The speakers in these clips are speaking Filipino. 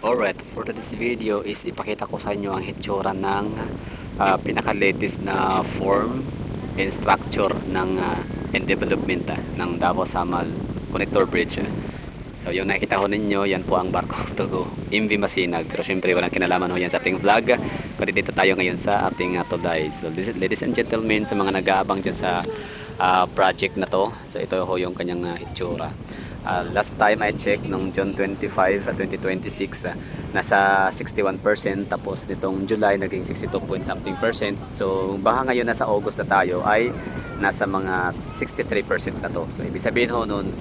Alright, for this video is ipakita ko sa inyo ang hitsura ng pinaka-latest na form and structure ng and development ng Davao Samal Connector Bridge. So yung nakita ko ninyo, yan po ang barko to MV Masinag. Pero syempre walang kinalaman ho yan sa ating vlog. Kundi dito tayo ngayon sa ating tulay. So ladies and gentlemen, sa mga nag-aabang dyan sa project na to, so ito ho yung kanyang hitsura. Last time I checked nung June 25, 2026, nasa 61%, tapos nitong July naging 62 point something percent. So baka ngayon nasa August na tayo ay nasa mga 63% na to. So ibig sabihin ho nun,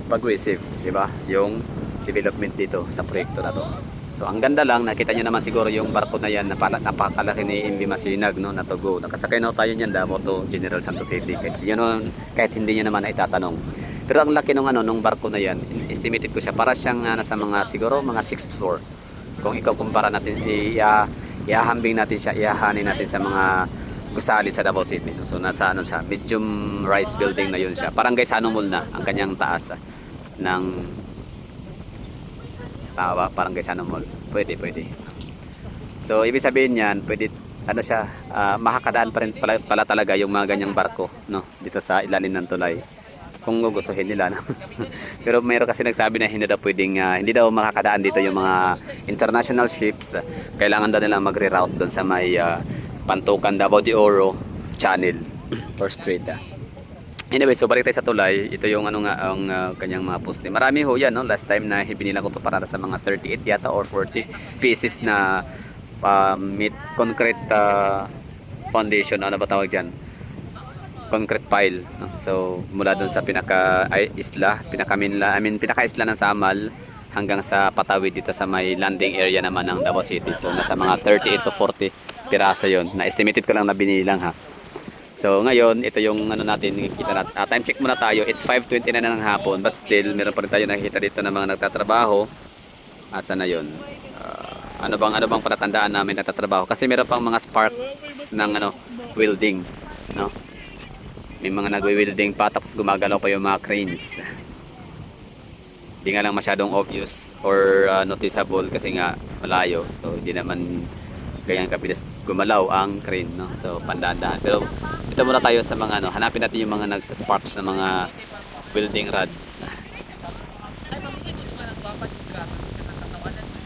pag-receive, di ba? Yung development dito sa proyekto na to. So ang ganda lang, nakita nyo naman siguro yung barko na yan, napakalaki ni MV Masinag, no, na to go. Nakasakay na tayo niyan Davao to General Santos City. Kahit hindi nyo naman ay tatanong. Pero ang laki nung barko na yan, estimated ko siya para siyang nasa mga siguro mga 6th floor. Kung ikaw kumpara natin, ihahambing natin siya, ihahanin natin sa mga gusali sa Davao City. So nasa ano siya, medium rise building na yun siya. Parang Gaisano Mall na ang kanyang taas ng tawa, parang Gaisano Mall. Pwede. So ibig sabihin niyan, pwede ano siya, makakadaan pa rin pala talaga yung mga ganyang barko, no, dito sa ilalim ng tulay. Kung gugustuhin nila, no? Pero mayroon kasi nagsabi na hindi daw pwedeng hindi daw makakadaan dito yung mga international ships. Kailangan daw nila magre-route doon sa may Pantukan Davao de Oro Channel or Strait. Anyway, so balik tayo sa tulay. Ito yung ano nga ang kanyang mga poste. Marami ho yan, no? Last time na binila ko to para sa mga 38 yata or 40 pieces na concrete foundation, ano ba tawag dyan? Concrete pile, no? So mula doon sa pinaka-isla ng Samal hanggang sa patawid dito sa may landing area naman ng Davao City. So nasa mga 38 to 40 piraso yon. Na-estimated ko lang na binilang, ha. So ngayon, ito yung ano natin, nakikita natin. Time check muna tayo. It's 5:20 na ng hapon, but still meron pa rin tayo nakikita dito ng mga nagtatrabaho. Asa na yon? Ano bang palatandaan namin nagtatrabaho? Kasi meron pang mga sparks ng welding, no? May mga nagwe-welding pa, tapos gumagalaw pa yung mga cranes. Hindi nga lang masyadong obvious or noticeable kasi nga malayo. So hindi naman kayang kabilis gumalaw ang crane, no? So pandahan-dahan. Pero dito muna tayo sa mga hanapin natin yung mga nagsasparks na mga welding rods.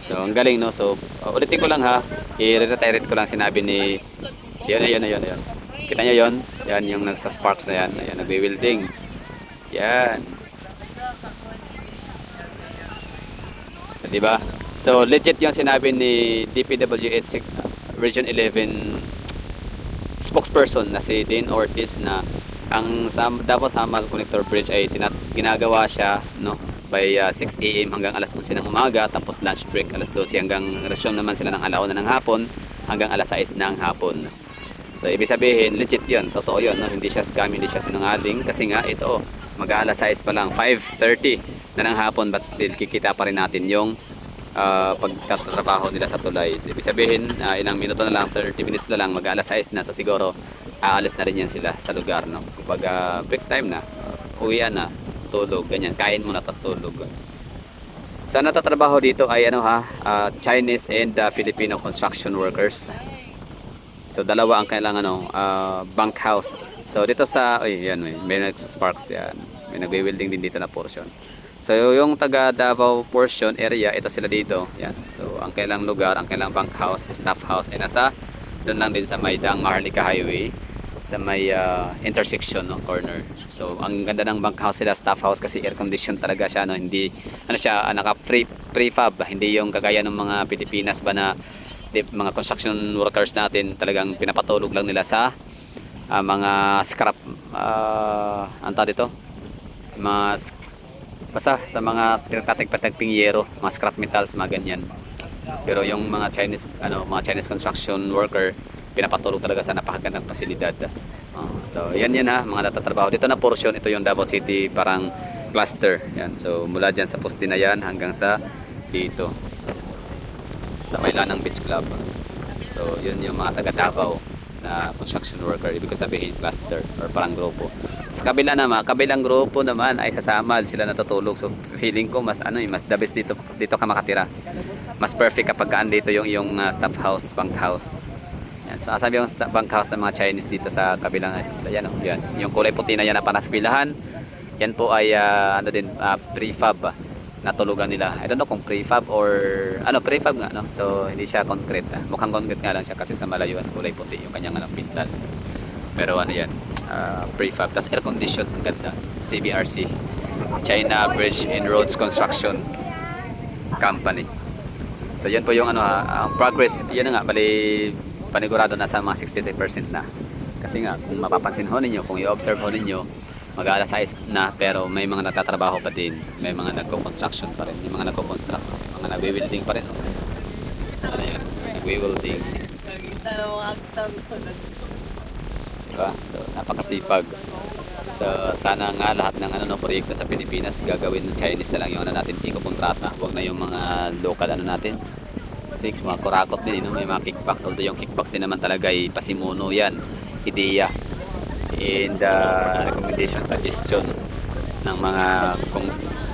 So ang galing, no? So ulitin ko lang, ha. I-reiterate ko lang sinabi ni yun. Kita nyo yun? Yan yung nagsasparks na yan. Ayan, nagwe-welding. Yan. Diba? So, legit yung sinabi ni DPWH Region 11 spokesperson na si Dean Ortiz na ang Davao Samal Connector Bridge ay ginagawa siya, no, by 6 AM hanggang alas 11 ng umaga, tapos lunch break alas 12 hanggang resume naman sila ng alauna ng hapon hanggang alas 6 ng hapon. So ibig sabihin, legit yun, totoo yun, no? Hindi siya scam, hindi siya sinungaling, kasi nga ito, mag-aalas 6 pa lang, 5:30 na ng hapon, but still kikita pa rin natin yung pagtatrabaho nila sa tulay. So ibig sabihin, ilang minuto na lang, 30 minutes na lang, mag-aalas 6 na, sa siguro aalis na rin yan sila sa lugar, no? Kapag break time na, uwian na, tulog, ganyan, kain muna tas tulog. Sa natatrabaho dito ay Chinese and Filipino construction workers. So dalawa ang kailangan bunkhouse. So dito sa may nag-sparks yan. May nagwe-welding din dito na portion. So yung taga Davao portion area, ito sila dito. Yan. So ang kailang lugar, ang kailang bunkhouse, staff house ay nasa doon lang din sa may Daang Maharlika Highway sa may intersection, no, corner. So ang ganda ng bunkhouse sila, staff house, kasi air condition talaga siya, no. Hindi naka prefab, hindi yung kagaya ng mga Pilipinas ba na mga construction workers natin talagang pinapatulog lang nila sa mga scrap dito basta sa mga pinagtatagpatagping yero, mga scrap metals, mga ganyan. Pero yung mga Chinese construction worker, pinapatulog talaga sa napakagandang pasilidad. So yan ha, mga natatrabaho dito na portion. Ito yung Davao City parang cluster yan. So mula dyan sa poste na yan hanggang sa dito sa may Lanang Beach Club. So yun yung mga taga Davao na construction worker, ibig sabihin cluster or parang grupo. Sa kabilang grupo naman ay sasama sila natutulog. So feeling ko mas mas the best dito ka makatira. Mas perfect kapag andito yung staff house, bunk house. Yan, so sabi yung bunk house ng mga Chinese dito sa kabilang isla. Yan, yan. Yung kulay puti na yan na panaspilahan. Yan po ay prefab na tulugan nila. I don't know kung prefab or prefab nga, no? So hindi siya concrete. Mukhang concrete nga lang siya kasi sa malayuan kulay puti yung kanyang pintal. Pero yan, prefab. Tapos air condition, ang ganda. CBRC, China Bridge and Roads Construction Company. So yan po yung progress. Yan nga, bali panigurado na sa mga 63% na. Kasi nga, kung mapapansin ho ninyo, kung i-observe ho ninyo, mag-aalas 6 na pero may mga nagtatrabaho pa din. May mga nagko-construction pa rin. May mga nagko-construct. May mga nagwi-welding pa rin. Ano yun? Nagwi-welding. Diba? So, napakasipag. So, sana nga lahat ng proyekto sa Pilipinas gagawin ng Chinese na lang yung natin iko-kontrata. Huwag na yung mga local natin. Kasi mga kurakot din, may mga kickbacks. Although yung kickbacks din naman talaga ay pasimuno yan. Ideya. And recommendation, suggestion ng mga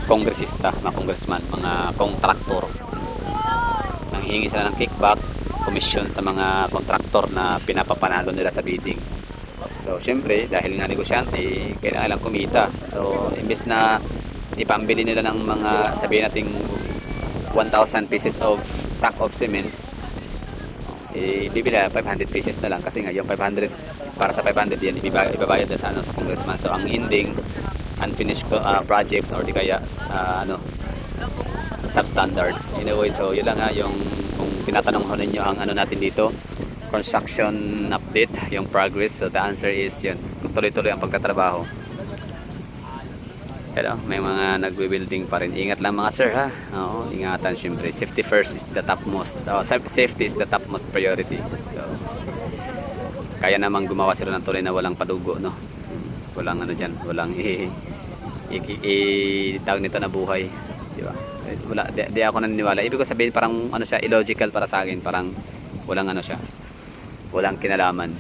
kongresista, mga congressman, mga kontraktor. Nanghihingi sila ng kickback, commission sa mga kontraktor na pinapapanalo nila sa bidding. So, syempre, dahil nga negosyante, kailangan lang kumita. So, imbes na ipambili nila ng mga, sabihin natin, 1,000 pieces of sack of cement, bibili 500 pieces na lang kasi nga yung 500 para sa 500 yan ibabayad na sa congressman. So ang ending unfinished projects or di kaya substandards in a way. So yun lang yung kung tinatanong ko ninyo ang natin dito, construction update, yung progress. So the answer is yun, tuloy-tuloy ang pagtatrabaho. Pero may mga nagwi-building pa rin. Ingat lang mga sir, ha. Oo, ingatan syempre. Safety first is the topmost. Safety is the topmost priority. So kaya namang gumawa sila ng tulay na walang padugo, no. Walang diyan, walang tawag nito na buhay, di ba? Wala, di ako naniniwala. Ibig ko sabihin parang siya, illogical para sa akin, parang walang siya. Walang kinalaman.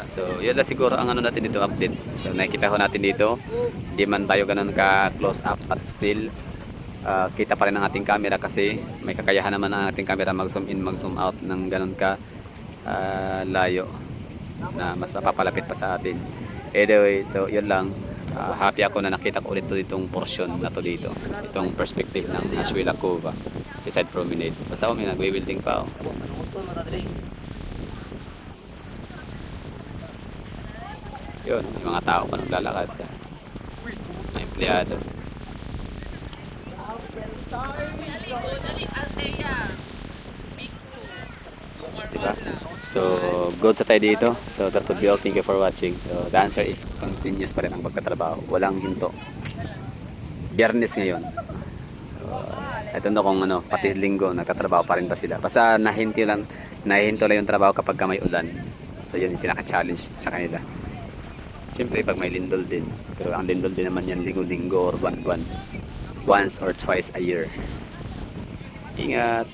So, yun lang siguro ang natin dito update. So, nakikita ko natin dito. Hindi man tayo ganun ka close up at still kita pa rin ang ating camera kasi may kakayahan naman ang ating camera mag zoom in, mag zoom out ng ganun ka layo na mas mapapalapit pa sa atin. Anyway, so yun lang. Happy ako na nakita ko ulit itong portion na to dito. Itong perspective ng Ashuela Cova. Seaside Promenade. Basta may nagwe-welding pa. Yun, may mga tao pa naglalakad. May empleyado. Diba? So, good sa tayo dito. So, that would be all. Thank you for watching. So, the answer is continuous pa rin ang pagkatrabaho. Walang hinto. Biyernes ngayon. So, I don't know kung pati linggo, nagtatrabaho pa rin ba sila. Basta nahinto lang yung trabaho kapag may ulan. So, yun yung pinaka-challenge sa kanila. Siyempre pag may lindol din, pero ang lindol din naman yan linggo-linggo or buwan-buwan, once or twice a year. Ingat.